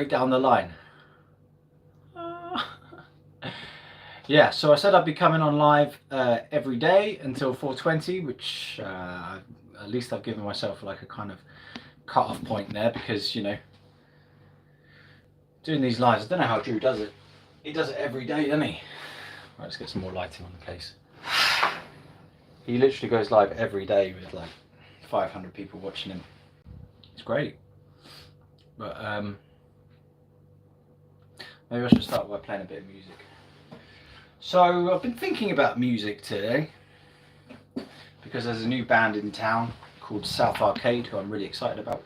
down the line. Yeah, so I said I'd be coming on live every day until 4:20, which at least I've given myself like a kind of cut-off point there, because, you know, doing these lives, I don't know how Drew does it. He does it every day, doesn't he? Right, let's get some more lighting on the case. He literally goes live every day with like 500 people watching him. It's great. But maybe I should start by playing a bit of music. So I've been thinking about music today because there's a new band in town called South Arcade, who I'm really excited about.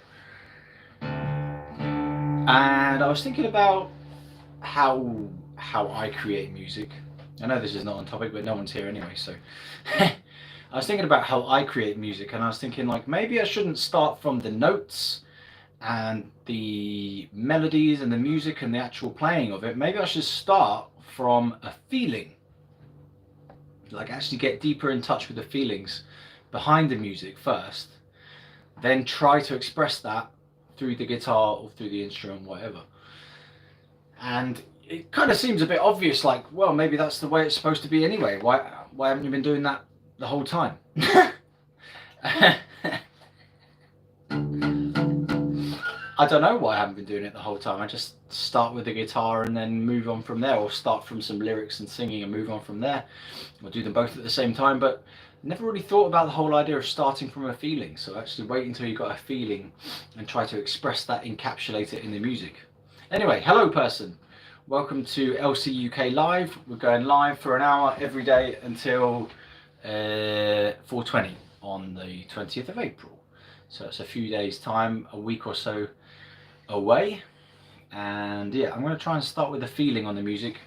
And I was thinking about how I create music. I know this is not on topic, but no one's here anyway, so I was thinking about how I create music, and I was thinking, like, maybe I shouldn't start from the notes and the melodies and the music and the actual playing of it. Maybe I should start from a feeling, like actually get deeper in touch with the feelings behind the music first, then try to express that through the guitar or through the instrument, whatever. And it kind of seems a bit obvious, like, well, maybe that's the way it's supposed to be anyway. Why haven't you been doing that the whole time? I don't know why I haven't been doing it the whole time. I just start with the guitar and then move on from there, or start from some lyrics and singing and move on from there, or do them both at the same time. But never really thought about the whole idea of starting from a feeling. So actually wait until you got a feeling and try to express that, encapsulate it in the music. Anyway, hello person. Welcome to LCUK Live. We're going live for an hour every day until 4:20 on the 20th of April. So it's a few days time, a week or so away. And yeah, I'm going to try and start with a feeling on the music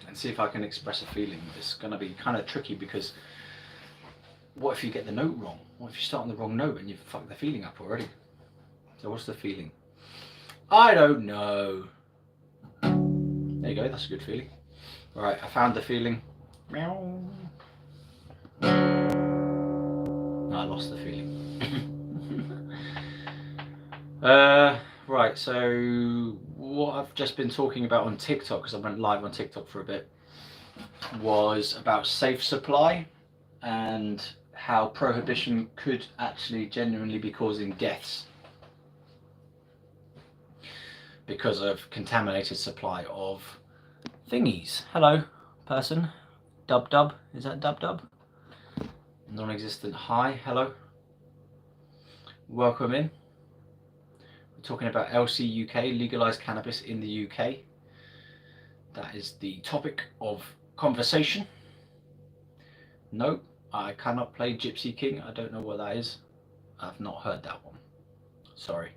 and see if I can express a feeling. It's going to be kind of tricky, because what if you get the note wrong? What if you start on the wrong note and you've fucked the feeling up already? So what's the feeling? I don't know. There you go, that's a good feeling. Alright, I found the feeling. Meow. No, I lost the feeling. Right, so what I've just been talking about on TikTok, because I went live on TikTok for a bit, was about safe supply and how prohibition could actually genuinely be causing deaths because of contaminated supply of thingies. Hello, person. Dub dub. Is that dub dub? Non-existent. Hi. Hello. Welcome in. We're talking about LCUK, Legalise Cannabis in the UK. That is the topic of conversation. No, I cannot play Gypsy King. I don't know what that is. I've not heard that one. Sorry.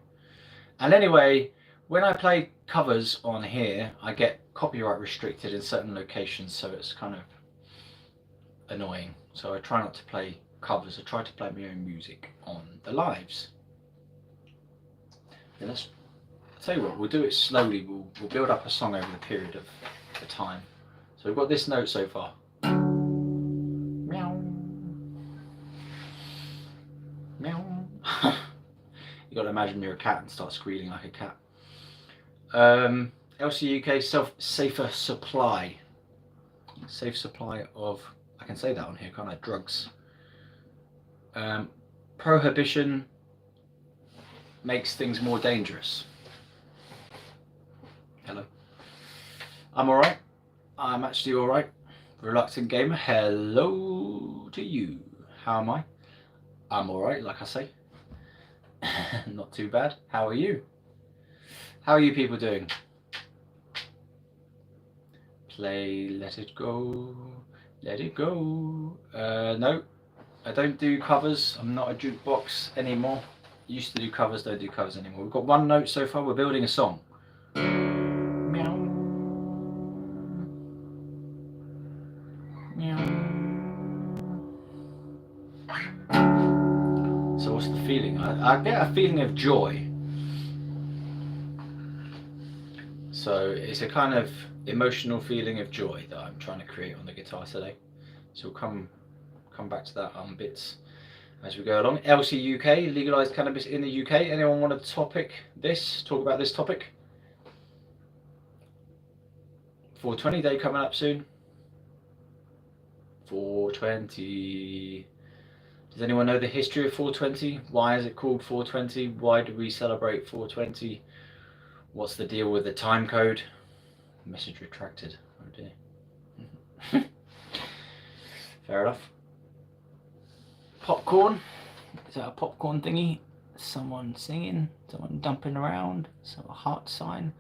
And anyway, when I play covers on here, I get copyright restricted in certain locations, so it's kind of annoying. So I try not to play covers. I try to play my own music on the lives. Yeah, I'll tell you what, we'll do it slowly. We'll build up a song over the period of the time. So we've got this note so far. Meow. Meow. You got to imagine you're a cat and start squealing like a cat. LCUK safer supply. Safe supply of, I can say that on here, can't I? Drugs. Prohibition makes things more dangerous. Hello. I'm alright. I'm actually alright. Reluctant gamer, hello to you. How am I? I'm alright, like I say. Not too bad. How are you? How are you people doing? Play Let It Go, Let It Go. No, I don't do covers. I'm not a jukebox anymore. Used to do covers, don't do covers anymore. We've got one note so far. We're building a song. Meow. Meow. So what's the feeling? I get a feeling of joy. So it's a kind of emotional feeling of joy that I'm trying to create on the guitar today. So we'll come back to that on bits as we go along. LCUK, Legalise Cannabis in the UK. Anyone want to talk about this topic? 420 day coming up soon. 420. Does anyone know the history of 420? Why is it called 420? Why do we celebrate 420? What's the deal with the time code? Message retracted. Oh dear. Fair enough. Popcorn. Is that a popcorn thingy? Someone singing, someone dumping around, so a heart sign,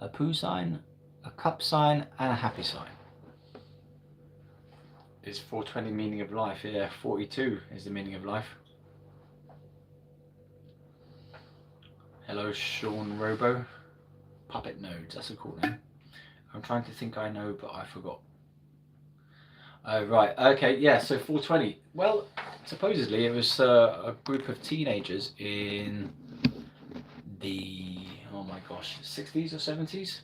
a poo sign, a cup sign, and a happy sign. Is 420 meaning of life? Yeah, 42 is the meaning of life. Hello, Sean Robo. Puppet Nodes, that's a cool name. I'm trying to think I know, but I forgot. Oh, right, okay, yeah, so 420. Well, supposedly it was a group of teenagers in the, oh my gosh, 60s or 70s,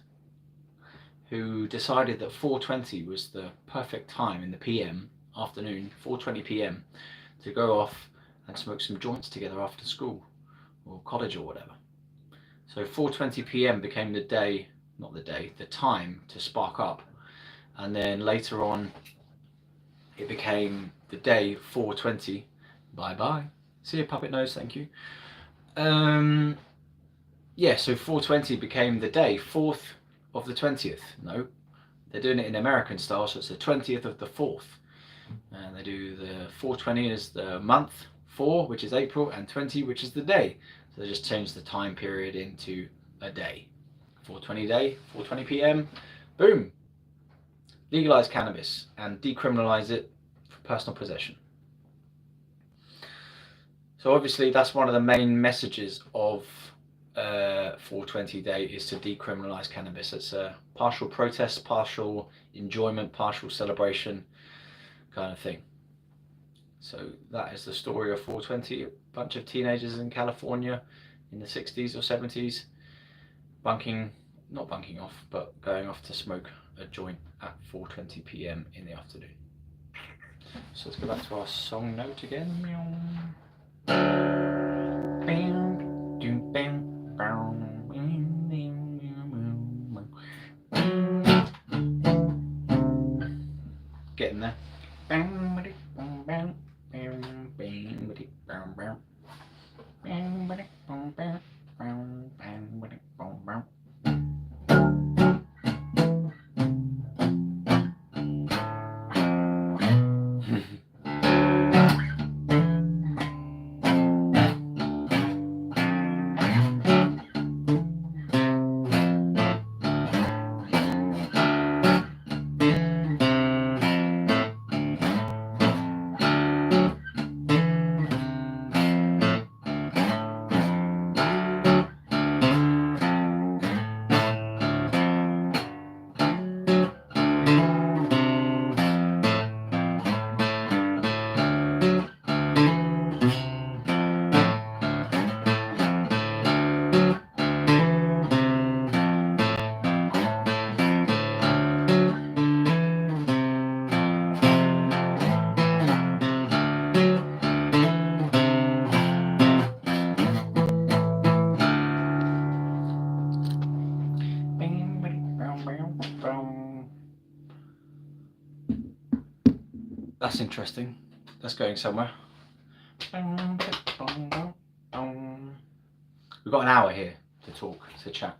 who decided that 420 was the perfect time in the PM, afternoon, 4:20 PM, to go off and smoke some joints together after school or college or whatever. So 4:20 PM became the day, not the day, the time to spark up. And then later on, it became the day 4:20. Bye bye. See you, Puppet Nose, thank you. Yeah, so 4:20 became the day, 4th of the 20th. No, they're doing it in American style, so it's the 20th of the 4th. And they do the 4:20 as the month, 4, which is April, and 20, which is the day. So they just changed the time period into a day. 4:20 day, 4:20 PM, boom. Legalise cannabis and decriminalise it for personal possession. So obviously that's one of the main messages of 4:20 day, is to decriminalise cannabis. It's a partial protest, partial enjoyment, partial celebration kind of thing. So that is the story of 4:20. A bunch of teenagers in California in the 60s or 70s not bunking off, but going off to smoke a joint at 4:20 PM in the afternoon. So let's go back to our song note again. Getting there. That's interesting. That's going somewhere. We've got an hour here to talk, to chat,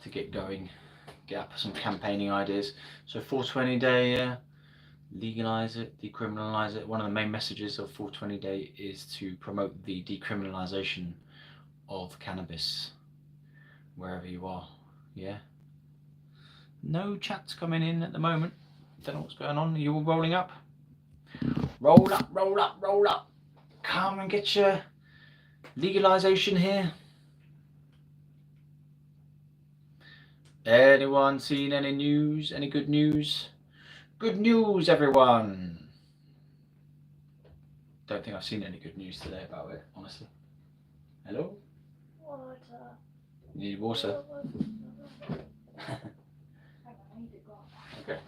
to get going, get up some campaigning ideas. So 4:20 day, legalise it, decriminalise it. One of the main messages of 4:20 day is to promote the decriminalisation of cannabis wherever you are. Yeah. No chats coming in at the moment. Don't know what's going on. Are you all rolling up? Roll up, roll up, roll up. Come and get your legalisation here. Anyone seen any news? Any good news? Good news, everyone. Don't think I've seen any good news today about it, honestly. Hello? Water. You need water? Okay.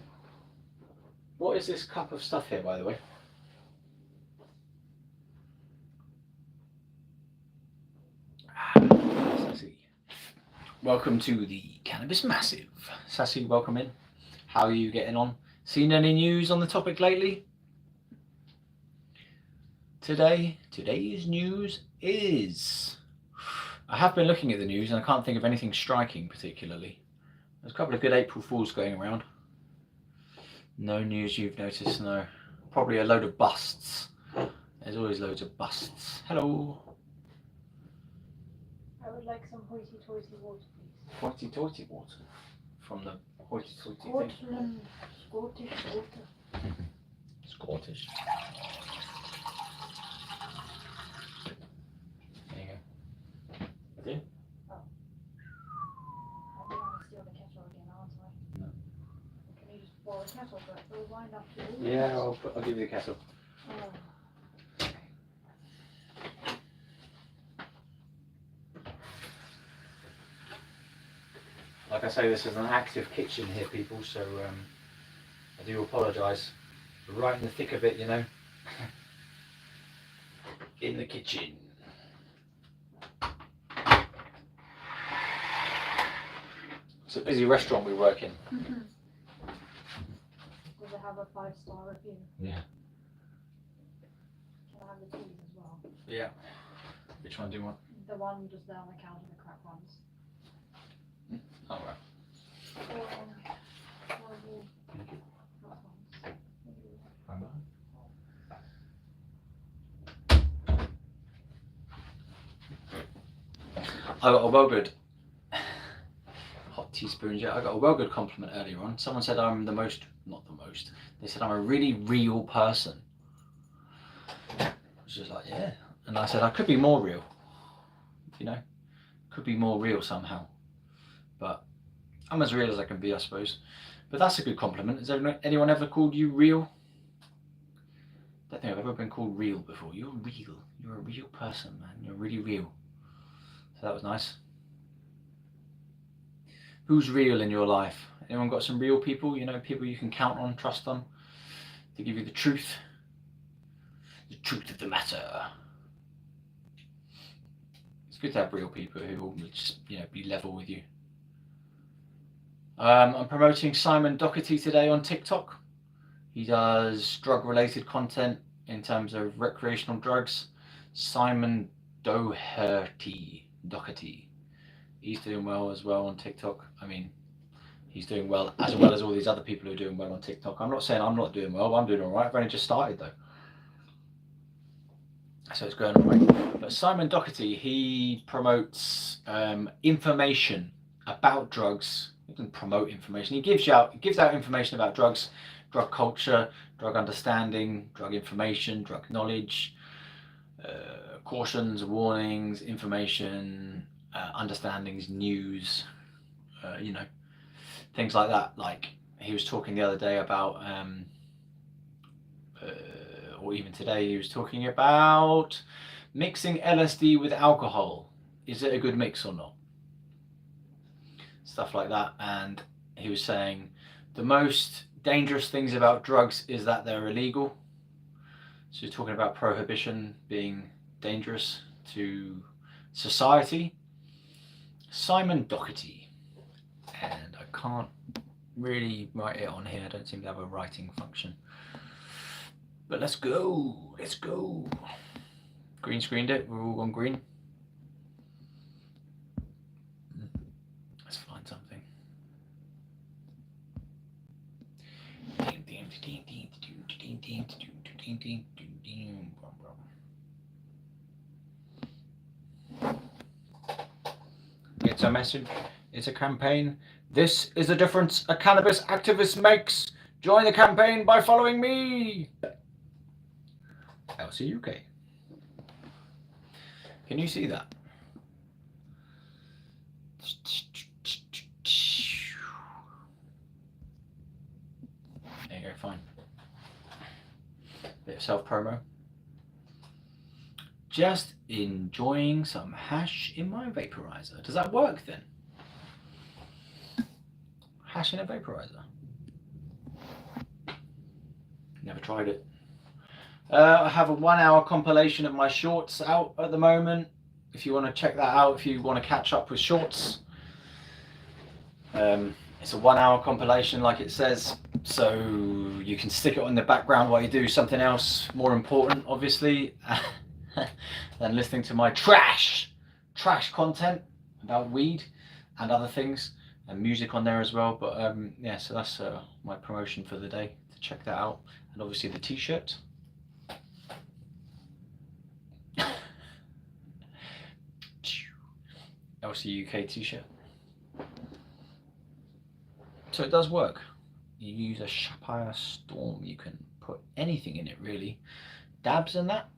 What is this cup of stuff here, by the way? Let's see. Welcome to the Cannabis Massive. Sassy, welcome in. How are you getting on? Seen any news on the topic lately? Today's news is... I have been looking at the news and I can't think of anything striking particularly. There's a couple of good April Fools going around. No news you've noticed, no. Probably a load of busts. There's always loads of busts. Hello. I would like some hoity-toity water, please. Hoity-toity water? From the hoity-toity thing? Scotland, Scottish water. Scottish. There you go. That's it? Oh. I'm going to steal the kettle again, aren't I? No. Can you just boil the kettle, but it'll wind up to all Yeah, I'll give you the kettle. Oh. Like I say, this is an active kitchen here, people, so I do apologise. We're right in the thick of it, you know. In the kitchen. It's a busy restaurant we work in. Does it have a 5-star review? Yeah. Can I have the teas as well? Yeah. Which one do you want? The one just down the counter, the crap ones. Oh, right. Thank you. I got a well good hot teaspoons. Yeah, I got a well good compliment earlier on. Someone said I'm the most, not the most. They said I'm a really real person. I was just like, yeah. And I said I could be more real. You know, could be more real somehow. But I'm as real as I can be, I suppose. But that's a good compliment. Has anyone ever called you real? I don't think I've ever been called real before. You're real. You're a real person, man. You're really real. So that was nice. Who's real in your life? Anyone got some real people? You know, people you can count on, trust on, to give you the truth of the matter. It's good to have real people who will just, you know, be level with you. I'm promoting Simon Doherty today on TikTok. He does drug-related content in terms of recreational drugs. Simon Doherty. He's doing well as well on TikTok. I mean, he's doing well as all these other people who are doing well on TikTok. I'm not saying I'm not doing well. I'm doing all right. I've only just started though. So it's going all right. But Simon Doherty, he promotes information about drugs. He doesn't promote information. He gives out information about drugs, drug culture, drug understanding, drug information, drug knowledge, cautions, warnings, information, understandings, news, you know, things like that. Like he was talking the other day about, or even today, he was talking about mixing LSD with alcohol. Is it a good mix or not? Stuff like that. And he was saying the most dangerous things about drugs is that they're illegal. So he's talking about prohibition being dangerous to society. Simon Doherty. And I can't really write it on here. I don't seem to have a writing function. But let's go. Let's go. Green screened it. We're all gone green. Let's find something. It's a message. It's a campaign. This is the difference a cannabis activist makes. Join the campaign by following me. LCUK. Can you see that? There you go, fine. Bit of self-promo. Just enjoying some hash in my vaporizer. Does that work then? Hash in a vaporizer. Never tried it. I have a 1 hour compilation of my shorts out at the moment. If you want to check that out, if you want to catch up with shorts, It's a 1 hour compilation, like it says, so you can stick it on the background while you do something else more important, obviously, than listening to my trash content about weed and other things, and music on there as well. But yeah, so that's my promotion for the day, to check that out. And obviously the t-shirt. LCUK t-shirt. So it does work. You use a Shapire Storm, you can put anything in it really. Dabs and that.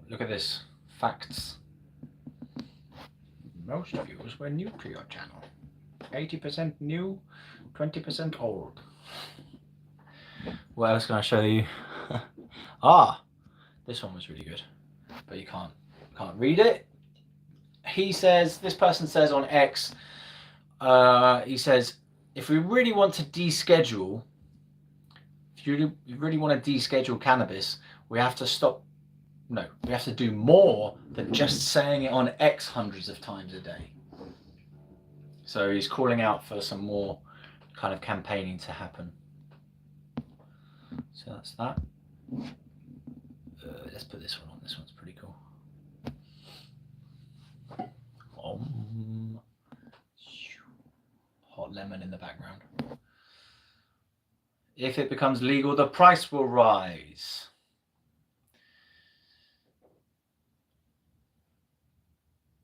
Look at this. Facts. Most views were new to your channel. 80% new, 20% old. What else can I show you? This one was really good, but you can't read it. He says, this person says on X, he says, if we really want to deschedule, if you really want to deschedule cannabis, we have to we have to do more than just saying it on X hundreds of times a day. So he's calling out for some more kind of campaigning to happen. So that's that. Let's put this one on. This one's pretty cool. Hot lemon in the background. If it becomes legal, the price will rise.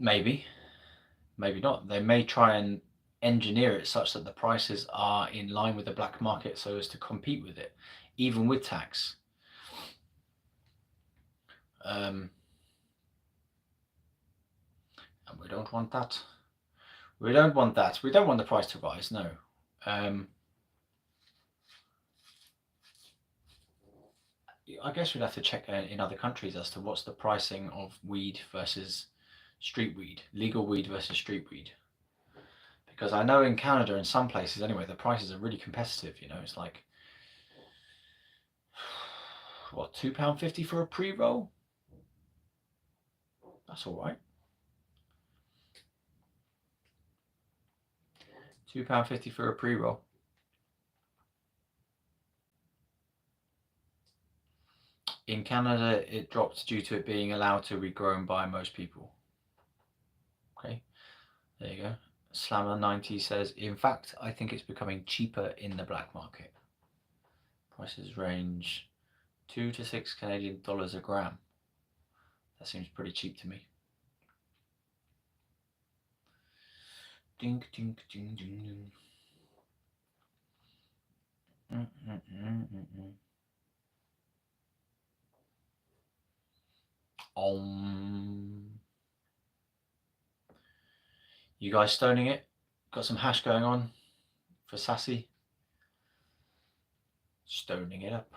Maybe, maybe not. They may try and engineer it such that the prices are in line with the black market so as to compete with it, even with tax. And we don't want that. We don't want that. We don't want the price to rise, no. I guess we'd have to check in other countries as to what's the pricing of weed versus street weed, legal weed versus street weed. Because I know in Canada, in some places anyway, the prices are really competitive, you know, it's like, what, £2.50 for a pre-roll? That's all right. £2.50 for a pre-roll. In Canada, it dropped due to it being allowed to be grown by most people. Okay, there you go. Slammer90 says, in fact, I think it's becoming cheaper in the black market. Prices range 2 to 6 Canadian dollars a gram. That seems pretty cheap to me. Ding, ding, ding, ding, ding. You guys stoning it? Got some hash going on for Sassy? Stoning it up.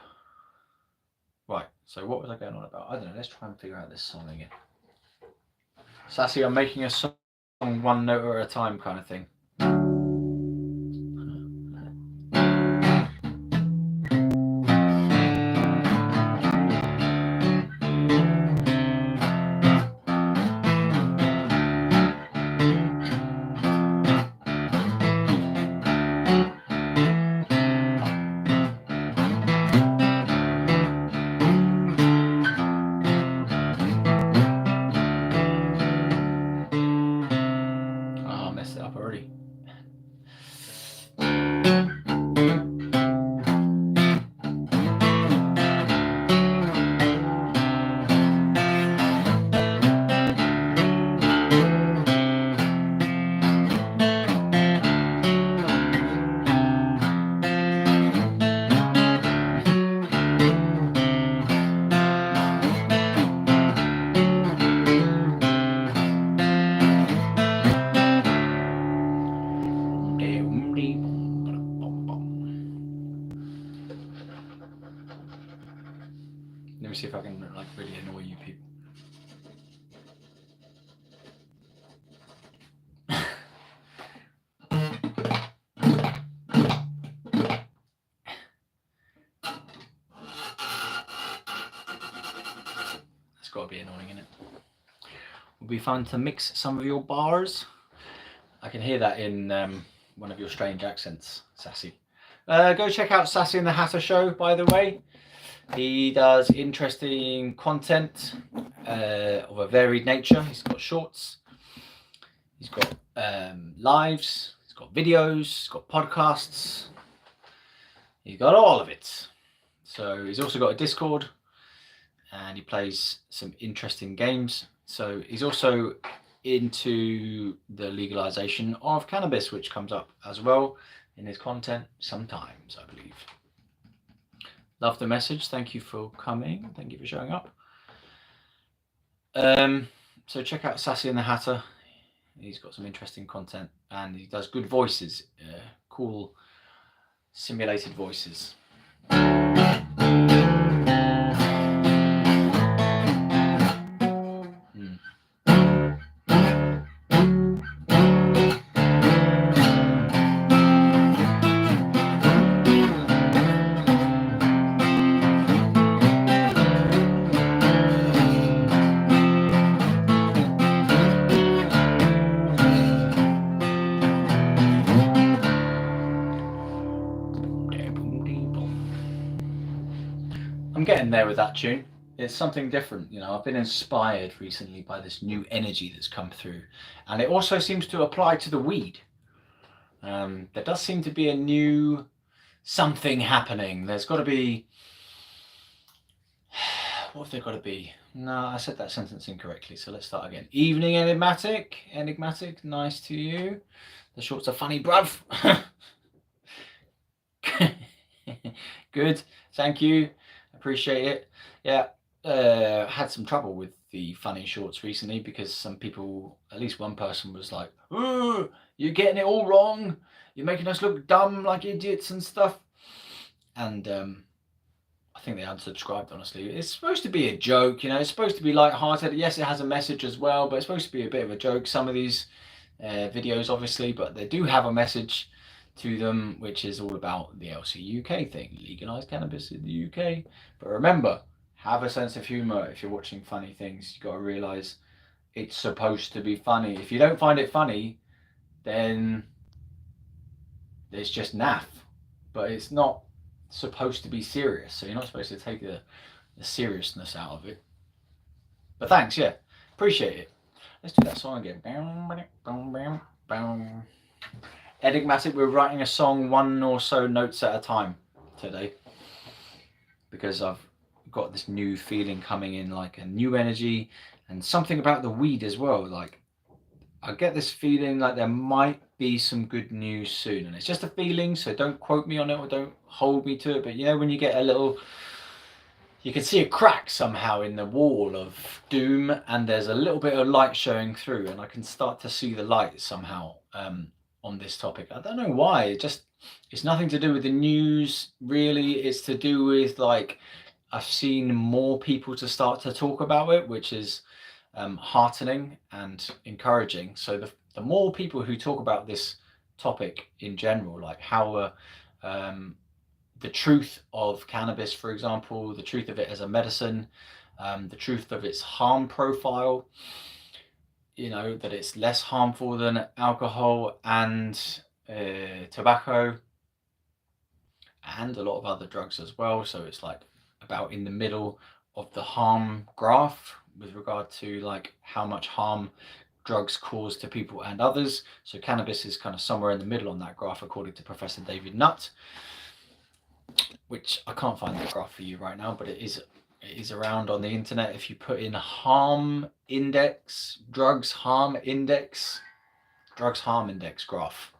Right, so what was I going on about? I don't know, let's try and figure out this song again. Sassy, I'm making a song one note at a time kind of thing. Let me see if I can like really annoy you people. That's got to be annoying, isn't it? It'll be fun to mix some of your bars. I can hear that in one of your strange accents, Sassy. Go check out Sassy and the Hatter Show, by the way. He does interesting content of a varied nature. He's got shorts, he's got lives, he's got videos, he's got podcasts. He's got all of it. So he's also got a Discord and he plays some interesting games. So he's also into the legalization of cannabis, which comes up as well in his content sometimes, I believe. Love the message. Thank you for coming. Thank you for showing up. So check out Sassy and the Hatter. He's got some interesting content and he does good voices, cool simulated voices. I'm getting there with that tune. It's something different, you know. I've been inspired recently by this new energy that's come through, and it also seems to apply to the weed. There does seem to be a new something happening. There's got to be. What have there got to be? No, I said that sentence incorrectly, so let's start again. Evening, enigmatic. Enigmatic, nice to you. The shorts are funny, bruv. Good, thank you. Appreciate it. Yeah, had some trouble with the funny shorts recently because some people, at least one person was like, "Oh, you're getting it all wrong. You're making us look dumb like idiots and stuff." And I think they unsubscribed, honestly. It's supposed to be a joke, you know. It's supposed to be light-hearted. Yes, it has a message as well, but it's supposed to be a bit of a joke. Some of these videos, obviously, but they do have a message to them, which is all about the LCUK thing, Legalise Cannabis in the UK. But remember, have a sense of humour. If you're watching funny things, you've got to realise it's supposed to be funny. If you don't find it funny, then it's just naff. But it's not supposed to be serious, so you're not supposed to take the seriousness out of it. But thanks, yeah, appreciate it. Let's do that song again. Enigmatic, we're writing a song 1 or so notes at a time today because I've got this new feeling coming in, like a new energy and something about the weed as well. Like I get this feeling like there might be some good news soon, and it's just a feeling, so don't quote me on it or don't hold me to it, but you know when you get a little, you can see a crack somehow in the wall of doom and there's a little bit of light showing through, and I can start to see the light somehow on this topic. I don't know why. It's nothing to do with the news really. It's to do with, like, I've seen more people to start to talk about it, which is heartening and encouraging. So the more people who talk about this topic in general, like how the truth of cannabis, for example, the truth of it as a medicine, the truth of its harm profile, you know, that it's less harmful than alcohol and tobacco and a lot of other drugs as well. So it's like about in the middle of the harm graph with regard to like how much harm drugs cause to people and others. So cannabis is kind of somewhere in the middle on that graph, according to Professor David Nutt, which I can't find that graph for you right now, but it is around on the internet. If you put in harm index, drugs harm index graph,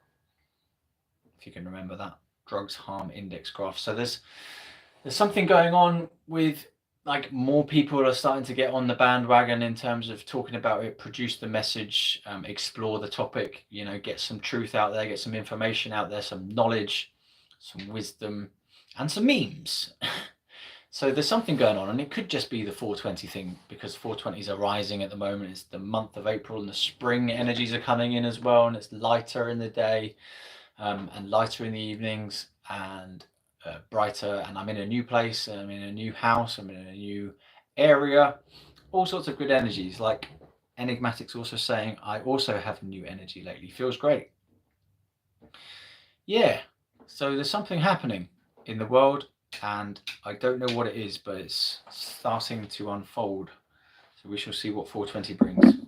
if you can remember that, drugs harm index graph. So there's something going on with, like, more people are starting to get on the bandwagon in terms of talking about it, produce the message, explore the topic, you know, get some truth out there, get some information out there, some knowledge, some wisdom, and some memes. So there's something going on, and it could just be the 420 thing, because 420s are rising at the moment. It's the month of April and the spring energies are coming in as well, and it's lighter in the day and lighter in the evenings and brighter. And I'm in a new place, I'm in a new house, I'm in a new area, all sorts of good energies. Like, Enigmatic's also saying, I also have new energy lately. Feels great. Yeah, so there's something happening in the world, and I don't know what it is, but it's starting to unfold. So we shall see what 420 brings.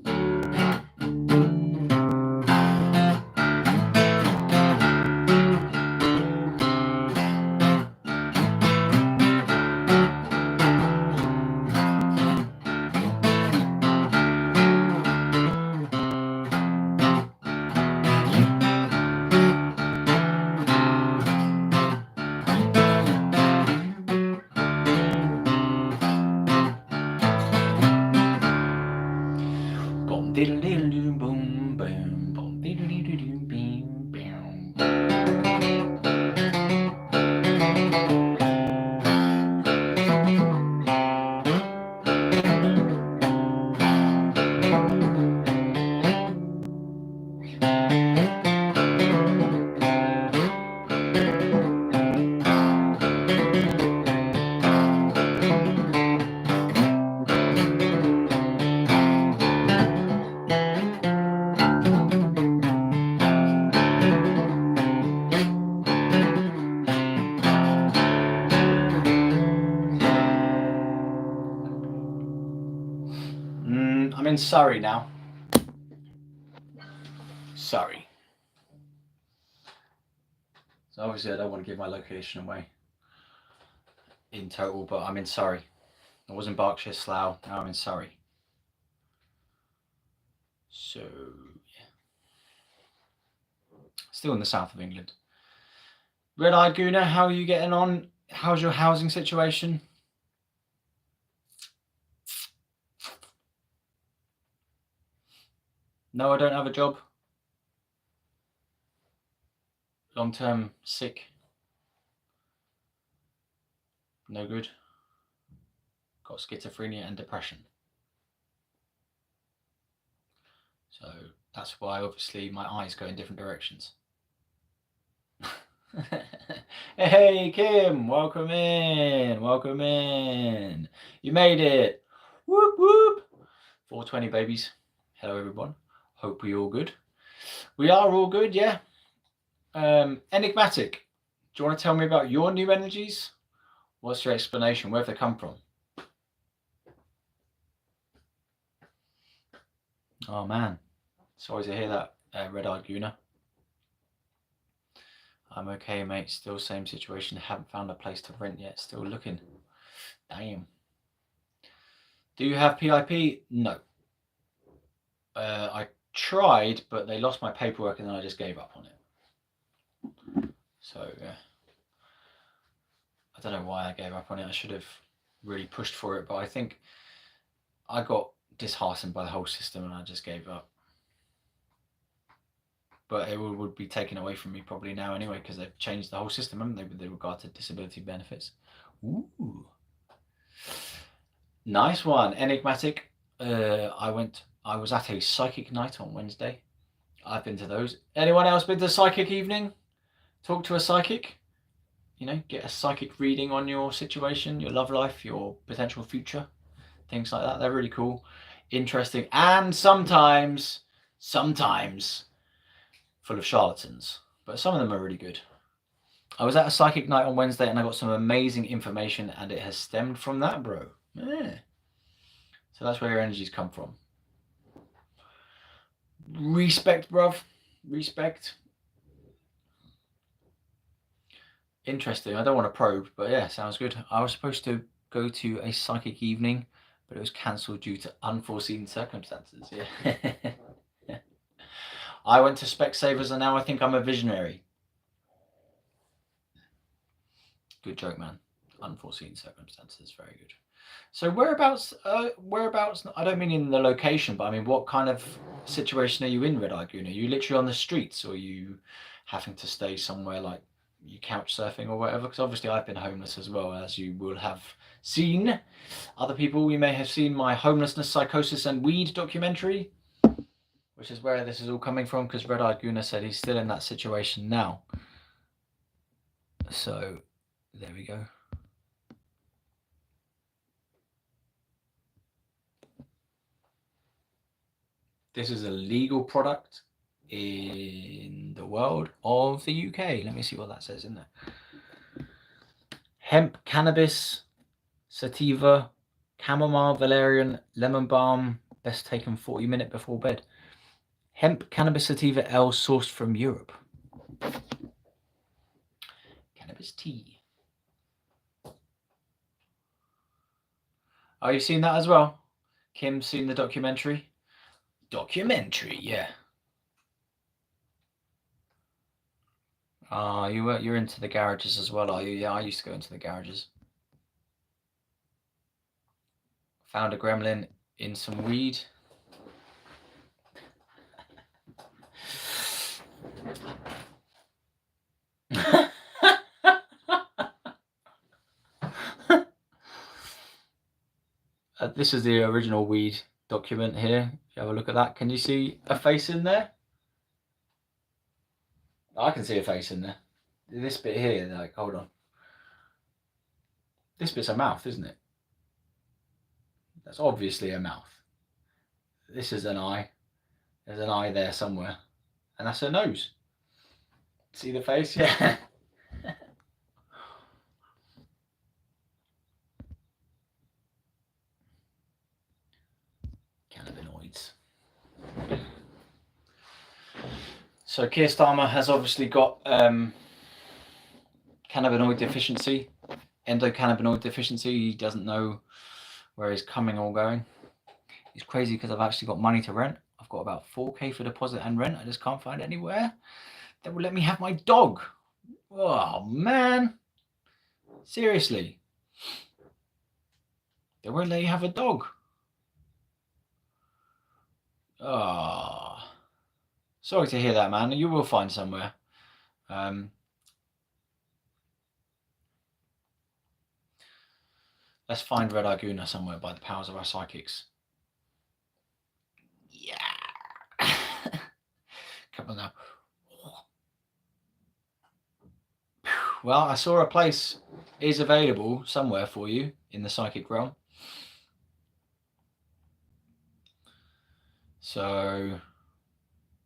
I'm in Surrey now. Surrey. So obviously I don't want to give my location away in total, but I'm in Surrey. I was in Berkshire, Slough, now I'm in Surrey. So, yeah. Still in the south of England. Red-Eyed Gooner, how are you getting on? How's your housing situation? No, I don't have a job. Long-term sick. No good. Got schizophrenia and depression. So that's why obviously my eyes go in different directions. Hey Kim, welcome in, welcome in. You made it. Whoop whoop. 420 babies. Hello everyone. Hope we all good. We are all good, yeah. Enigmatic. Do you want to tell me about your new energies? What's your explanation? Where have they come from? Oh man, sorry to hear that, Red-Eyed Gooner. I'm okay, mate. Still same situation. Haven't found a place to rent yet. Still looking. Damn. Do you have PIP? No. I tried, but they lost my paperwork and then I just gave up on it. So, yeah. I don't know why I gave up on it. I should have really pushed for it, but I think I got disheartened by the whole system and I just gave up. But it would be taken away from me probably now anyway, because they've changed the whole system, haven't they, with regard to disability benefits. Ooh. Nice one, Enigmatic. I was at a psychic night on Wednesday. I've been to those. Anyone else been to psychic evening? Talk to a psychic? You know, get a psychic reading on your situation, your love life, your potential future. Things like that. They're really cool, interesting, and sometimes full of charlatans. But some of them are really good. I was at a psychic night on Wednesday and I got some amazing information and it has stemmed from that, bro. Yeah. So that's where your energies come from. Respect, bruv. Respect. Interesting. I don't want to probe, but yeah, sounds good. I was supposed to go to a psychic evening, but it was cancelled due to unforeseen circumstances. Yeah. I went to Specsavers and now I think I'm a visionary. Good joke, man. Unforeseen circumstances. Very good. So whereabouts, I don't mean in the location, but I mean, what kind of situation are you in, Red-Eyed Gooner? Are you literally on the streets or are you having to stay somewhere like you couch surfing or whatever? Because obviously I've been homeless as well, as you will have seen. Other people, you may have seen my homelessness, psychosis and weed documentary, which is where this is all coming from, because Red-Eyed Gooner said he's still in that situation now. So there we go. This is a legal product in the world of the UK. Let me see what that says in there. Hemp, cannabis, sativa, chamomile, valerian, lemon balm. Best taken 40 minutes before bed. Hemp, cannabis, sativa L sourced from Europe. Cannabis tea. Oh, you've seen that as well? Kim's seen the documentary? Documentary, yeah. Ah, you're into the garages as well, are you? Yeah, I used to go into the garages. Found a gremlin in some weed. This is the original weed document here. If you have a look at that, can you see a face in there? I can see a face in there. This bit here, like, hold on. This bit's a mouth, isn't it? That's obviously a mouth. This is an eye. There's an eye there somewhere. And that's her nose. See the face? Yeah. Cannabinoids. So Keir Starmer has obviously got cannabinoid deficiency, endocannabinoid deficiency. He doesn't know where he's coming or going. It's crazy because I've actually got money to rent. I've got about 4k for deposit and rent. I just can't find anywhere that will let me have my dog. Oh man, seriously, they won't let you have a dog. Oh, sorry to hear that, man. You will find somewhere. Let's find Red Arguna somewhere by the powers of our psychics. Yeah. Come on now. Well, I saw a place is available somewhere for you in the psychic realm. So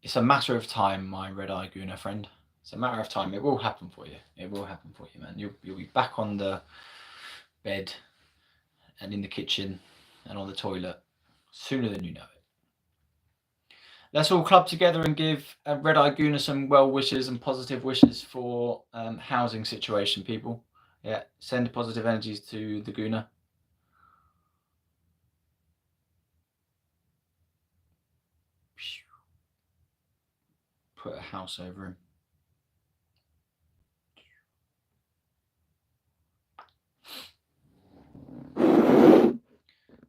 it's a matter of time, my Red Arguna friend. It's a matter of time. It will happen for you. It will happen for you, man. You'll be back on the bed and in the kitchen and on the toilet sooner than you know it. Let's all club together and give Red Arguna some well wishes and positive wishes for housing situation, people. Yeah, send positive energies to the Guna. Put a house over him.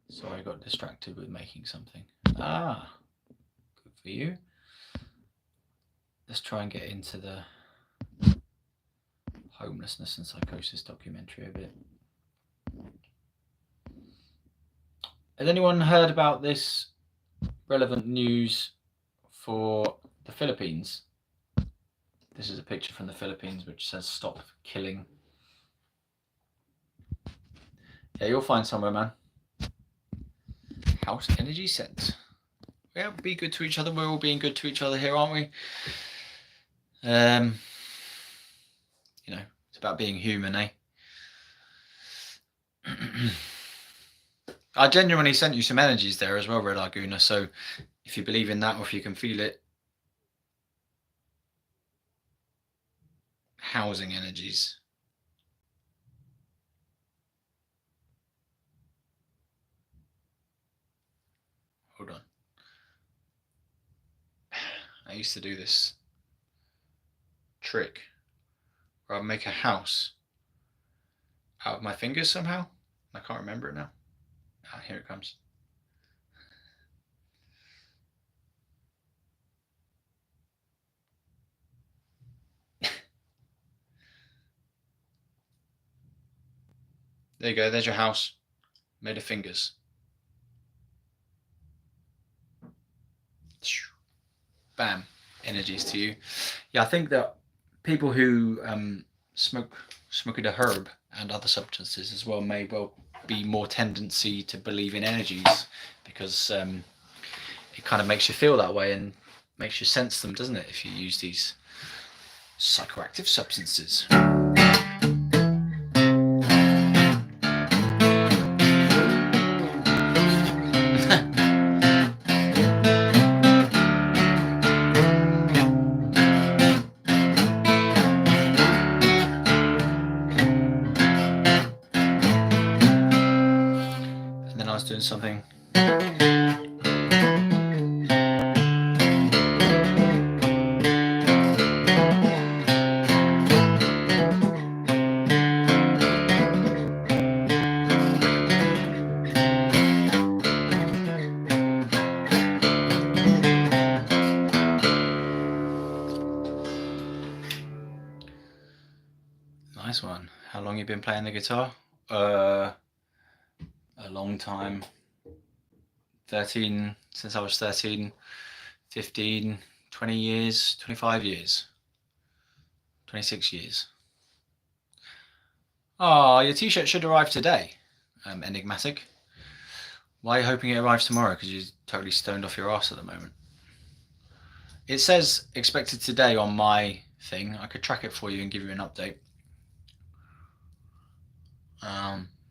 Sorry, I got distracted with making something. Ah, good for you. Let's try and get into the homelessness and psychosis documentary a bit. Has anyone heard about this relevant news for the Philippines? This is a picture from the Philippines which says stop killing. Yeah, you'll find somewhere, man. House energy sense. Yeah, be good to each other. We're all being good to each other here, aren't we? You know, it's about being human, eh? I genuinely sent you some energies there as well, Red Arguna. So if you believe in that or if you can feel it, housing energies. Hold on. I used to do this trick where I'd make a house out of my fingers somehow. I can't remember it now. Ah, here it comes. There you go, there's your house made of fingers. Bam, energies to you. Yeah, I think that people who smoke the herb and other substances as well may well be more tendency to believe in energies because it kind of makes you feel that way and makes you sense them, doesn't it, if you use these psychoactive substances. And then I was doing something. Nice one. How long you been playing the guitar? A long time. 13, since I was 13, 15, 20 years, 25 years, 26 years. Oh, your t-shirt should arrive today, Enigmatic. Why are you hoping it arrives tomorrow? Because you're totally stoned off your ass at the moment. It says expected today on my thing. I could track it for you and give you an update.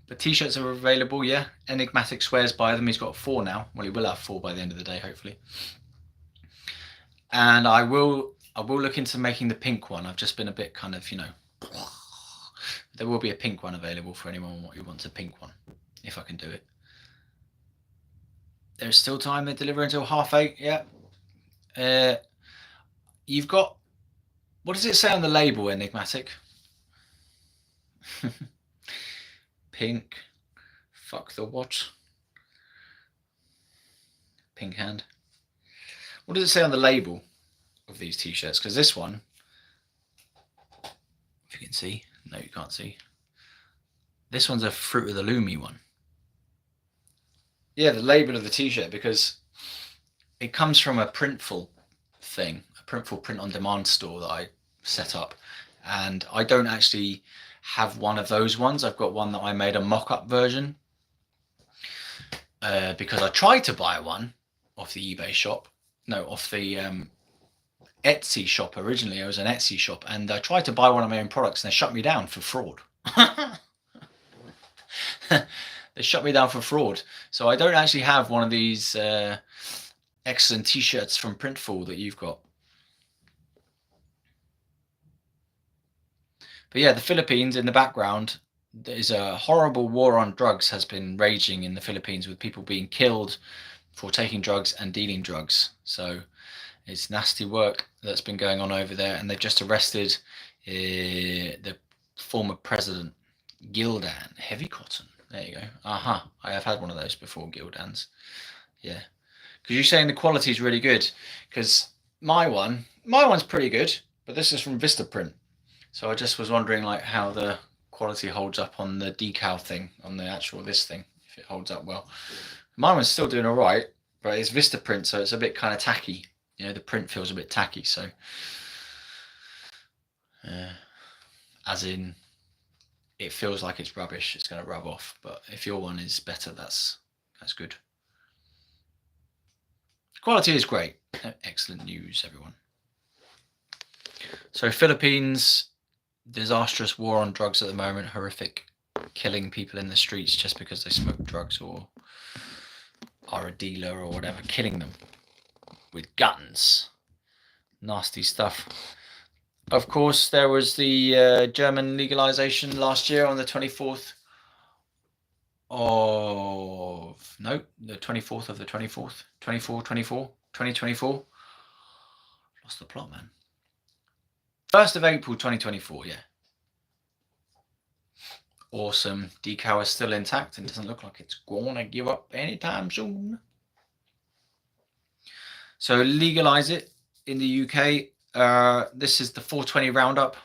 But t-shirts are available, yeah. Enigmatic swears by them. He's got 4 now. Well, he will have 4 by the end of the day, hopefully. And I will look into making the pink one. I've just been a bit kind of, you know. There will be a pink one available for anyone who wants a pink one, if I can do it. There's still time. They deliver until 8:30. Yeah. You've got. What does it say on the label, Enigmatic? Pink. Fuck the what? Pink hand. What does it say on the label of these t-shirts? Because this one, if you can see, no, you can't see. This one's a Fruit of the Loomy one. Yeah, the label of the t-shirt, because it comes from a Printful thing, a Printful print-on-demand store that I set up, and I don't actually have one of those ones. I've got one that I made a mock-up version because I tried to buy one off the eBay shop, no, off the Etsy shop originally. It was an Etsy shop, and I tried to buy one of my own products, and they shut me down for fraud. They shut me down for fraud. So I don't actually have one of these excellent t-shirts from Printful that you've got. But yeah, the Philippines in the background, there's a horrible war on drugs has been raging in the Philippines, with people being killed for taking drugs and dealing drugs. So it's nasty work that's been going on over there, and they've just arrested the former president, Gildan. Heavy cotton. There you go. I have had one of those before, Gildan's. Yeah. Because you're saying the quality is really good. Because my one's pretty good, but this is from Vistaprint. So I just was wondering like how the quality holds up on the decal thing, on the actual this thing, if it holds up well. My one's still doing all right, but it's Vistaprint, so it's a bit kind of tacky. You know, the print feels a bit tacky. So, as in, it feels like it's rubbish. It's going to rub off. But if your one is better, that's good. Quality is great. Excellent news, everyone. So Philippines, disastrous war on drugs at the moment. Horrific, killing people in the streets just because they smoke drugs or are a dealer or whatever. Killing them with guns. Nasty stuff. Of course, there was the German legalization last year on the 24th of... No, the 24th of the 24th. 2024. Lost the plot, man. 1st of April 2024, yeah. Awesome. Decal is still intact and doesn't look like it's going to give up anytime soon. So legalise it in the UK. This is the 420 roundup.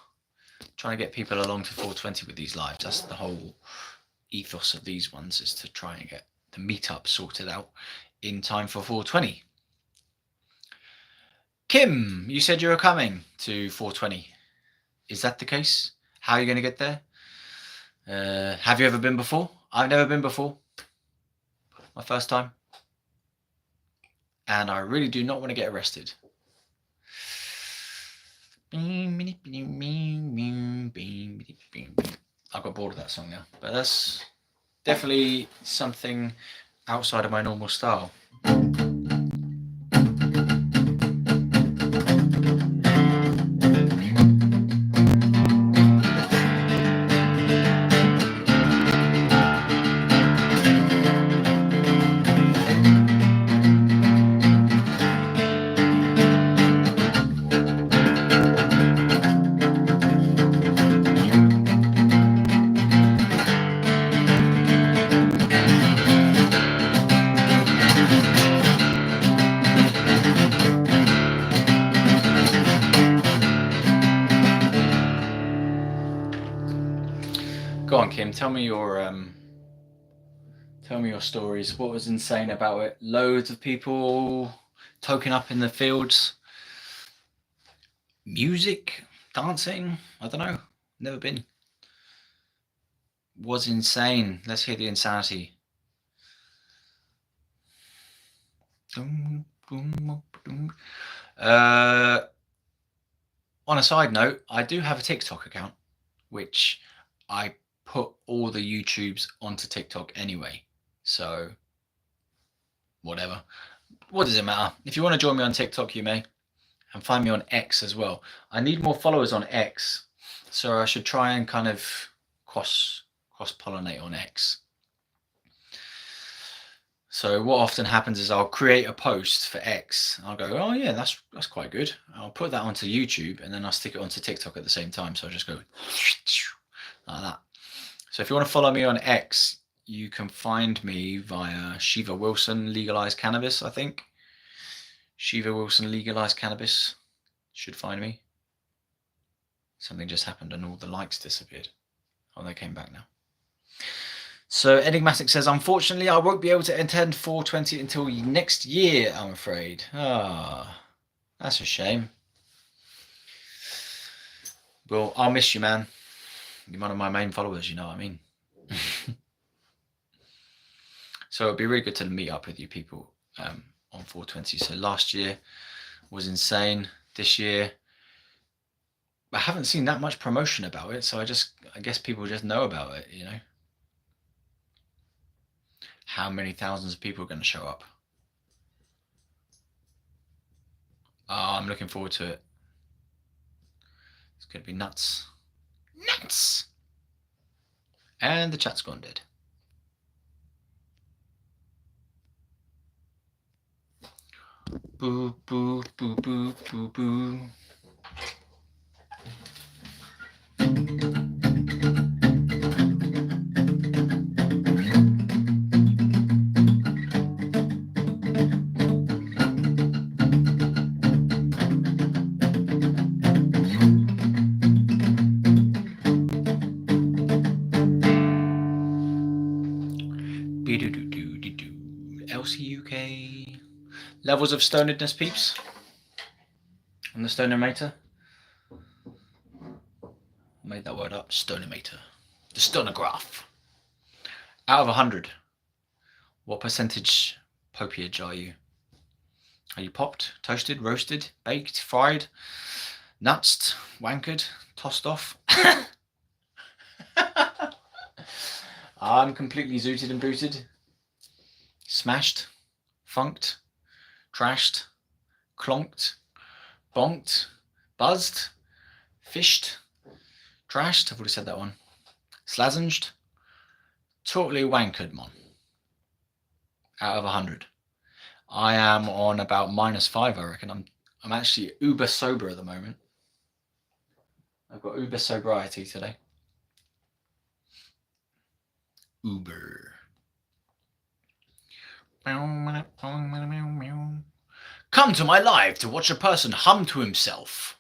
Trying to get people along to 420 with these lives. That's the whole ethos of these ones, is to try and get the meetup sorted out in time for 420. Kim, you said you were coming to 420. Is that the case? How are you going to get there? Have you ever been before? I've never been before. My first time. and I really do not want to get arrested. I got bored of that song now, but that's definitely something outside of my normal style. Go on, Kim. Tell me your stories. What was insane about it? Loads of people token up in the fields. Music, dancing. I don't know. Never been. Was insane. Let's hear the insanity. On a side note, I do have a TikTok account, which I put all the YouTubes onto TikTok anyway. So, whatever. What does it matter? If you want to join me on TikTok, you may. And find me on X as well. I need more followers on X. So I should try and kind of cross-pollinate on X. So what often happens is I'll create a post for X. I'll go, oh yeah, that's quite good. I'll put that onto YouTube and then I'll stick it onto TikTok at the same time. So I'll just go like that. So if you want to follow me on X, you can find me via Shiva Wilson Legalise Cannabis, I think. Shiva Wilson Legalise Cannabis should find me. Something just happened and all the likes disappeared. Oh, they came back now. So Enigmatic says, unfortunately, I won't be able to attend 420 until next year, I'm afraid. Ah, that's a shame. Well, I'll miss you, man. You're one of my main followers, you know what I mean? So it'd be really good to meet up with you people on 420. So last year was insane. This year, I haven't seen that much promotion about it. So I guess people just know about it, you know? How many thousands of people are going to show up? Oh, I'm looking forward to it. It's going to be nuts. Nuts! And the chat's gone dead. Boo, boo, boo, boo, boo, boo. LCUK. Levels of stonedness, peeps. On the stonometer. I made that word up. Stonometer. The stonograph. Out of 100, what percentage popiage are you? Are you popped, toasted, roasted, baked, fried, nutsed, wankered, tossed off? I'm completely zooted and booted. Smashed, funked, trashed, clonked, bonked, buzzed, fished, trashed, I've already said that one, slazenged, totally wankered, man. Out of 100. I am on about -5, I reckon. I'm actually uber sober at the moment. I've got uber sobriety today. Uber. Come to my live to watch a person hum to himself.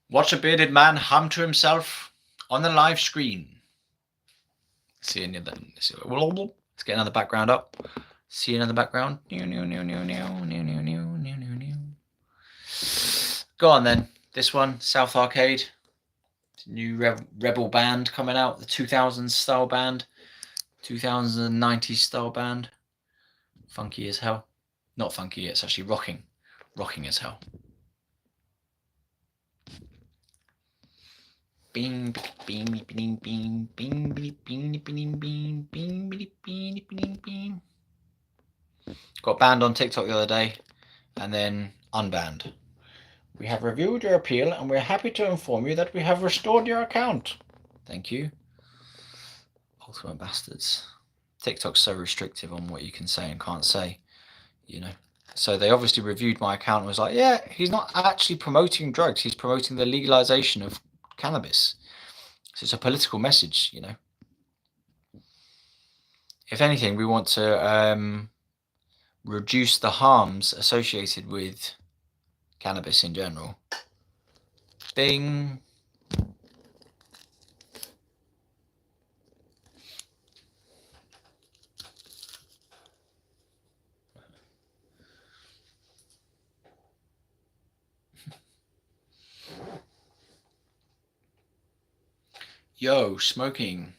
Watch a bearded man hum to himself on the live screen. See another. Let's get another background up. See another background. Go on then. This one, South Arcade. It's a new rebel band coming out. The 2000s style band. 2090s style band. Funky as hell. Not funky, it's actually rocking. Rocking as hell. Bing, bing, bing, bing, bing, bing, bing, bing, bing, bing, bing, bing, bing. Got banned on TikTok the other day and then unbanned. We have reviewed your appeal and we're happy to inform you that we have restored your account. Thank you. Ultimate bastards. TikTok's so restrictive on what you can say and can't say, you know. So they obviously reviewed my account and was like, yeah, he's not actually promoting drugs. He's promoting the legalization of cannabis. So it's a political message, you know. If anything, we want to reduce the harms associated with cannabis in general. Bing. Yo, smoking.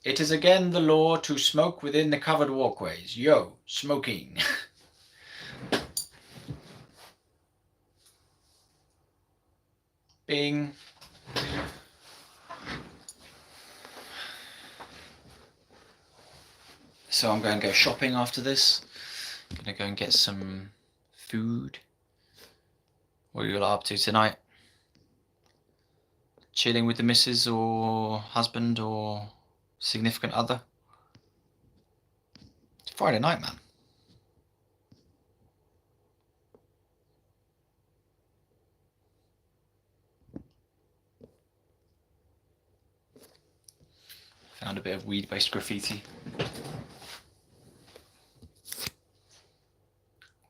It is again the law to smoke within the covered walkways. Yo, smoking. Bing. So I'm going to go shopping after this. I'm going to go and get some food. What are you up to tonight? Chilling with the missus or husband or significant other? It's Friday night, man. Found a bit of weed-based graffiti.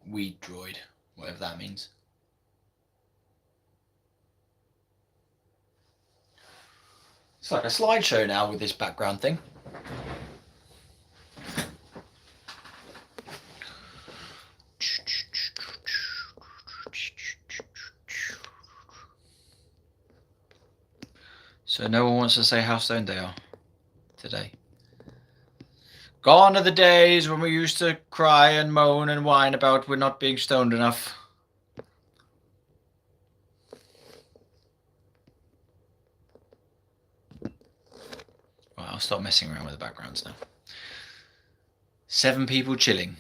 Weed droid, whatever that means. It's like a slideshow now with this background thing. So no one wants to say how stoned they are today. Gone are the days when we used to cry and moan and whine about we're not being stoned enough. Right, I'll stop messing around with the backgrounds now. 7 people chilling.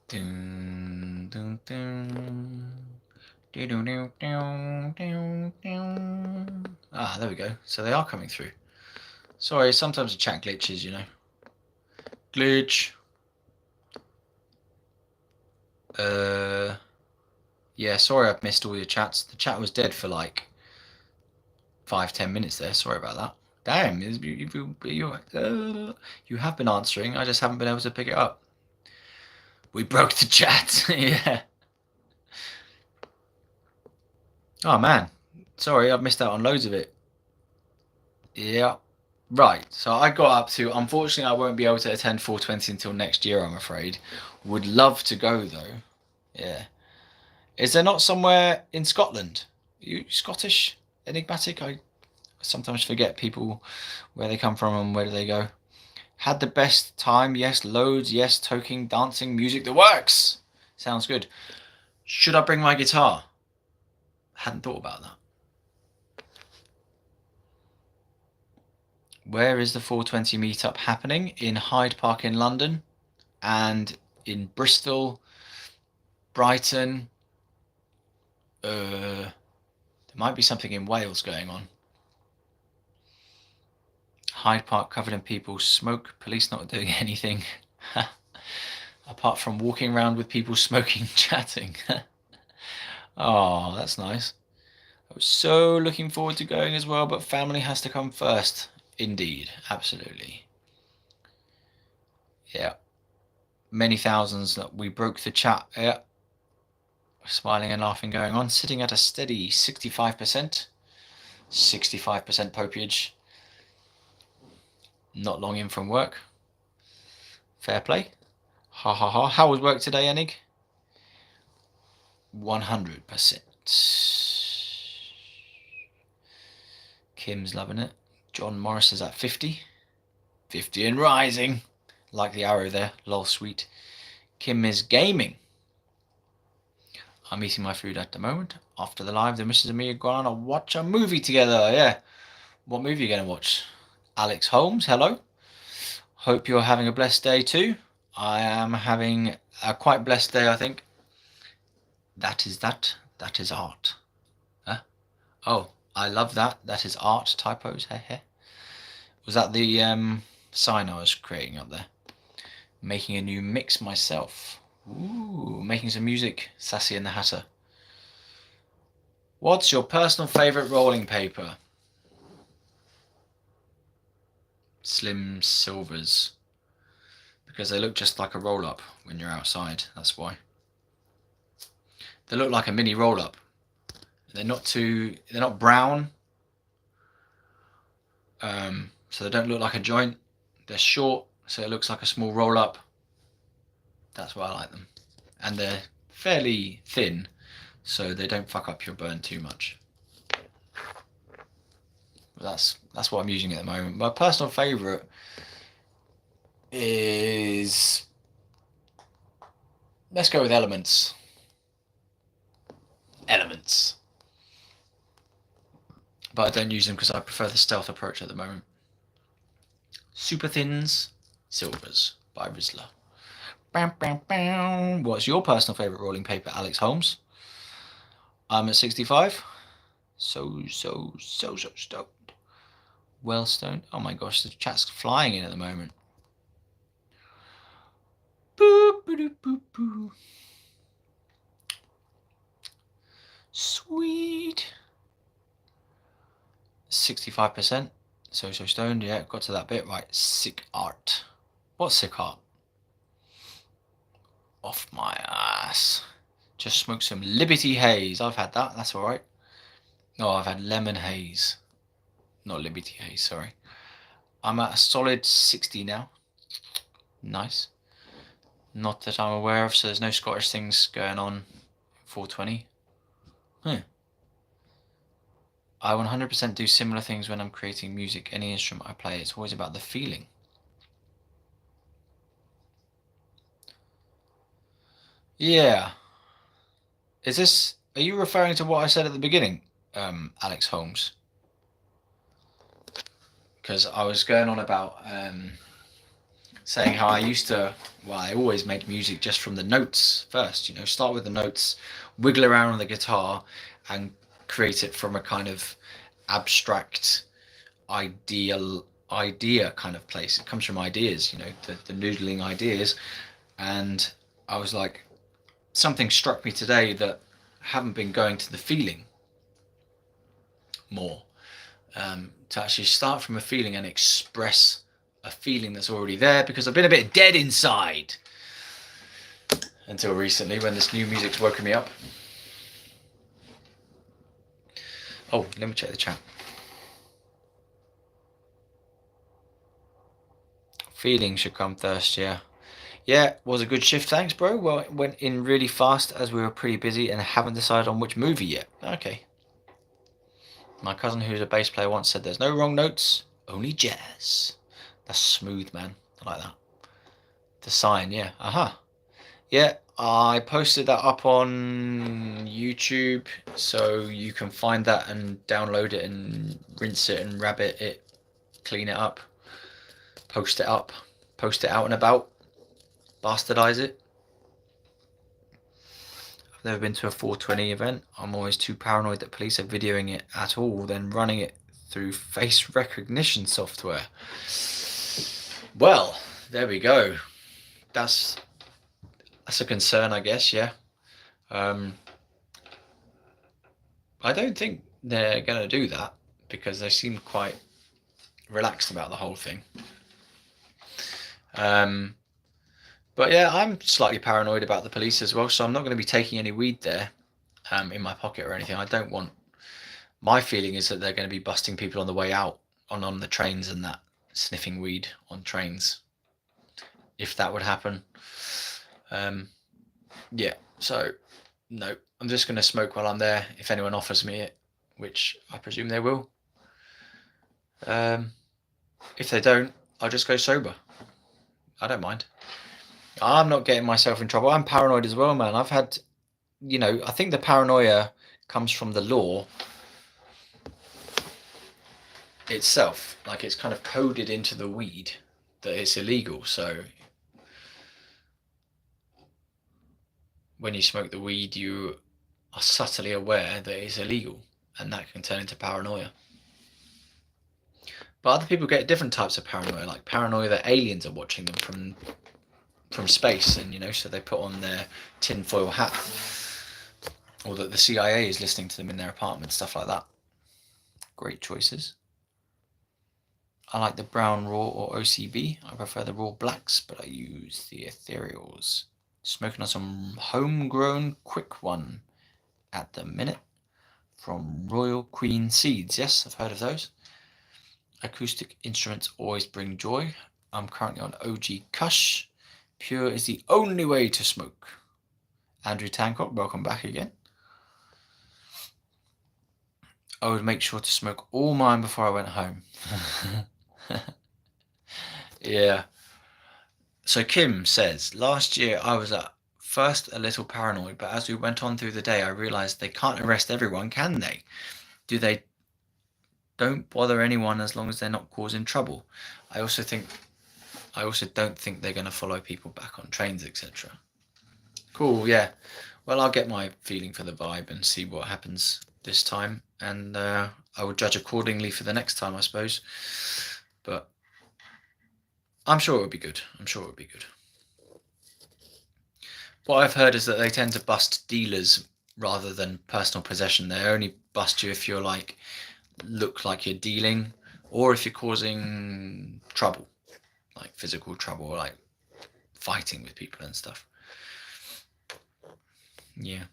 Dun, dun, dun. Ah, there we go. So they are coming through. Sorry, sometimes the chat glitches, you know. Glitch. Yeah, sorry I've missed all your chats. The chat was dead for like 5-10 minutes there. Sorry about that. Damn, you have been answering. I just haven't been able to pick it up. We broke the chat. Yeah. Oh man, sorry, I've missed out on loads of it. Yeah. Right, so I got up to, unfortunately I won't be able to attend 420 until next year, I'm afraid. Would love to go though. Yeah. Is there not somewhere in Scotland? Are you Scottish? Enigmatic? I sometimes forget people where they come from and where do they go. Had the best time, yes, loads, yes, toking, dancing, music, the works. Sounds good. Should I bring my guitar? Hadn't thought about that. Where is the 420 meetup happening? In Hyde Park in London and in Bristol, Brighton. There might be something in Wales going on. Hyde Park covered in people, smoke, police not doing anything. Apart from walking around with people smoking, chatting. Oh, that's nice. I was so looking forward to going as well, but family has to come first. Indeed, absolutely. Yeah. Many thousands that we broke the chat. Yeah. Smiling and laughing going on. Sitting at a steady 65%. 65% popiage. Not long in from work. Fair play. Ha ha ha. How was work today, Enig? 100%. Kim's loving it. John Morris is at 50. 50 and rising. Like the arrow there. Lol, sweet. Kim is gaming. I'm eating my food at the moment. After the live, the missus and me are going to watch a movie together. Yeah. What movie are you going to watch? Alex Holmes, hello. Hope you're having a blessed day too. I am having a quite blessed day, I think. That is that. That is art. Huh? Oh, I love that. That is art. Typos. Was that the sign I was creating up there? Making a new mix myself. Ooh, making some music. Sassy and the Hatter. What's your personal favourite rolling paper? Slim Silvers. Because they look just like a roll-up when you're outside. That's why. They look like a mini roll-up. They're not brown. So they don't look like a joint. They're short, so it looks like a small roll-up. That's why I like them. And they're fairly thin, so they don't fuck up your burn too much. But that's what I'm using at the moment. My personal favourite is... let's go with Elements. Elements. But I don't use them because I prefer the stealth approach at the moment. Super Thins Silvers by Rizzler. Bam, bam, bam. What's your personal favourite rolling paper, Alex Holmes? I'm at 65. So stoked. Well stoned. Oh my gosh, the chat's flying in at the moment. Boop, boop, boop, boop. Sweet. 65%. So stoned. Yeah, got to that bit. Right. Sick art. What's sick art? Off my ass. Just smoked some Liberty Haze. I've had that. That's all right. No, I've had Lemon Haze. Not Liberty Haze, sorry. I'm at a solid 60 now. Nice. Not that I'm aware of, so there's no Scottish things going on 420. I 100% do similar things when I'm creating music. Any instrument I play, it's always about the feeling. Yeah. Are you referring to what I said at the beginning, Alex Holmes? Because I was going on about saying how I always make music just from the notes first, start with the notes, wiggle around on the guitar and create it from a kind of abstract idea kind of place. It comes from ideas, the noodling ideas. And I was like, something struck me today that I haven't been going to the feeling more. To actually start from a feeling and express a feeling that's already there, because I've been a bit dead inside until recently when this new music's woken me up. Oh, let me check the chat. Feeling should come first, yeah. Yeah, was a good shift, thanks, bro. Well, it went in really fast as we were pretty busy and haven't decided on which movie yet. Okay. My cousin, who's a bass player, once said there's no wrong notes, only jazz. That's smooth, man. I like that. The Sign, yeah. Aha. Yeah, I posted that up on YouTube, so you can find that and download it and rinse it and rabbit it, clean it up, post it up, post it out and about, bastardize it. I've never been to a 420 event. I'm always too paranoid that police are videoing it at all, then running it through face recognition software. Well, there we go. That's a concern, I guess, yeah. I don't think they're going to do that because they seem quite relaxed about the whole thing. But yeah, I'm slightly paranoid about the police as well, so I'm not going to be taking any weed there in my pocket or anything. I don't want... My feeling is that they're going to be busting people on the way out, on the trains and that, sniffing weed on trains, if that would happen. Yeah, so no, I'm just going to smoke while I'm there if anyone offers me it, which I presume they will. If they don't, I'll just go sober. I don't mind. I'm not getting myself in trouble. I'm paranoid as well, man. I've had, I think the paranoia comes from the law itself. Like, it's kind of coded into the weed that it's illegal. So when you smoke the weed, you are subtly aware that it's illegal, and that can turn into paranoia. But other people get different types of paranoia, like paranoia that aliens are watching them from space, and so they put on their tinfoil hat, or that the CIA is listening to them in their apartment, stuff like that. Great choices. I like the brown raw or OCB. I prefer the raw blacks, but I use the ethereals. Smoking on some homegrown quick one at the minute from Royal Queen Seeds. Yes, I've heard of those. Acoustic instruments always bring joy. I'm currently on OG Kush. Pure is the only way to smoke. Andrew Tancock, welcome back again. I would make sure to smoke all mine before I went home. Yeah. So Kim says, last year I was at first a little paranoid, but as we went on through the day, I realized they can't arrest everyone, can they? Do they? Don't bother anyone as long as they're not causing trouble. I also don't think they're going to follow people back on trains, etc. Cool, yeah. Well, I'll get my feeling for the vibe and see what happens this time, and I will judge accordingly for the next time, I suppose. But I'm sure it would be good. What I've heard is that they tend to bust dealers rather than personal possession. They only bust you if you're look like you're dealing, or if you're causing trouble, like physical trouble, like fighting with people and stuff. Yeah.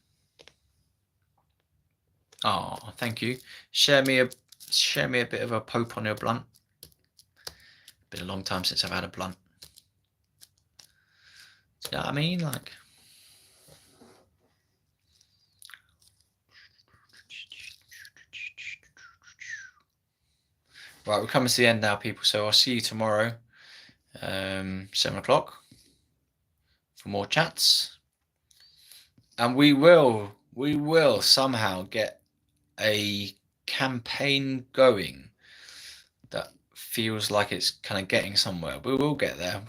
Oh, thank you. Share me a bit of a pope on your blunt. Been a long time since I've had a blunt. You know what I mean? Like, right, we're coming to the end now, people. So I'll see you tomorrow, 7 o'clock, for more chats, and we will somehow get a campaign going that feels like it's kind of getting somewhere. We will get there.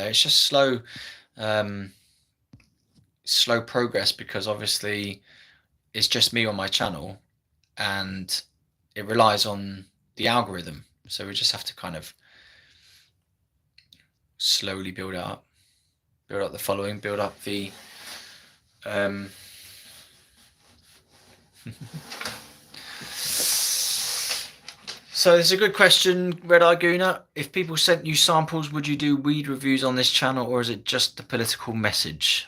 It's just slow progress, because obviously it's just me on my channel and it relies on the algorithm. So we just have to kind of slowly build up the following, build up the So it's a good question, Red Eye Gooner. If people sent you samples, would you do weed reviews on this channel, or is it just the political message?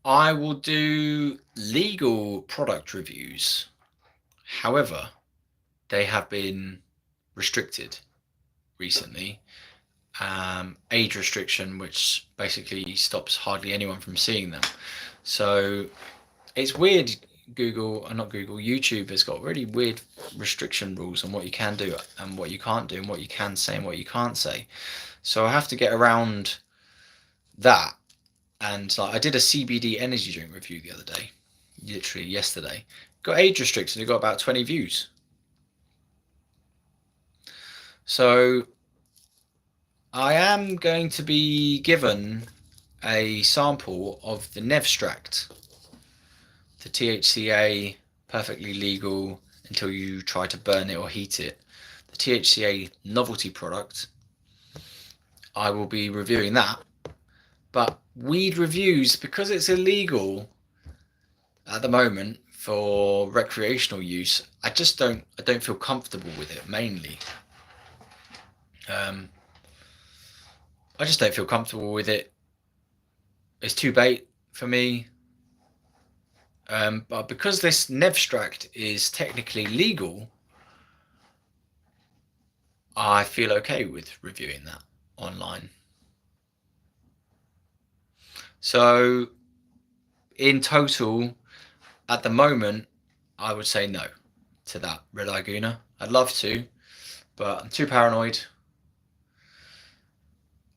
I will do legal product reviews. However, they have been restricted recently. Age restriction, which basically stops hardly anyone from seeing them. So it's weird. YouTube has got really weird restriction rules on what you can do and what you can't do, and what you can say and what you can't say. So I have to get around that. And I did a CBD energy drink review the other day, literally yesterday. Got age restricted. It got about 20 views. So I am going to be given a sample of the Nevstract, the THCA, perfectly legal until you try to burn it or heat it. The THCA novelty product, I will be reviewing that. But weed reviews, because it's illegal at the moment for recreational use, I don't feel comfortable with it, mainly. I just don't feel comfortable with it. It's too bait for me. But because this Nevstract is technically legal, I feel okay with reviewing that online. So in total, at the moment, I would say no. to that Red Eye Gooner. I'd love to, but I'm too paranoid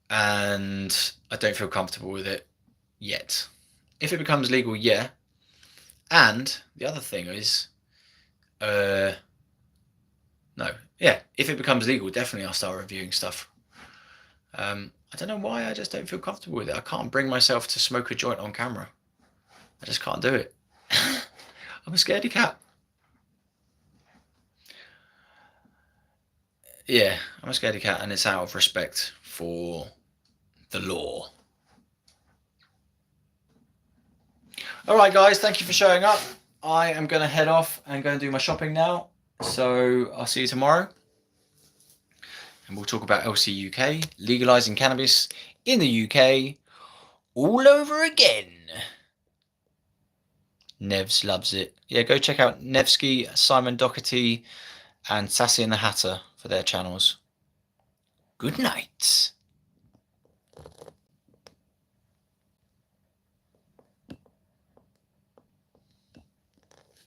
and I don't feel comfortable with it yet. If it becomes legal, yeah. And the other thing is, if it becomes legal, definitely I'll start reviewing stuff. I don't know why, I just don't feel comfortable with it. I can't bring myself to smoke a joint on camera. I just can't do it. I'm a scaredy cat. Yeah, I'm a scaredy cat, and it's out of respect for the law. Alright guys, thank you for showing up. I am going to head off and go and do my shopping now. So I'll see you tomorrow. And we'll talk about LCUK, legalising cannabis in the UK, all over again. Nevs loves it. Yeah, go check out Nevsky, Simon Doherty, and Sassy and the Hatter for their channels. Good night.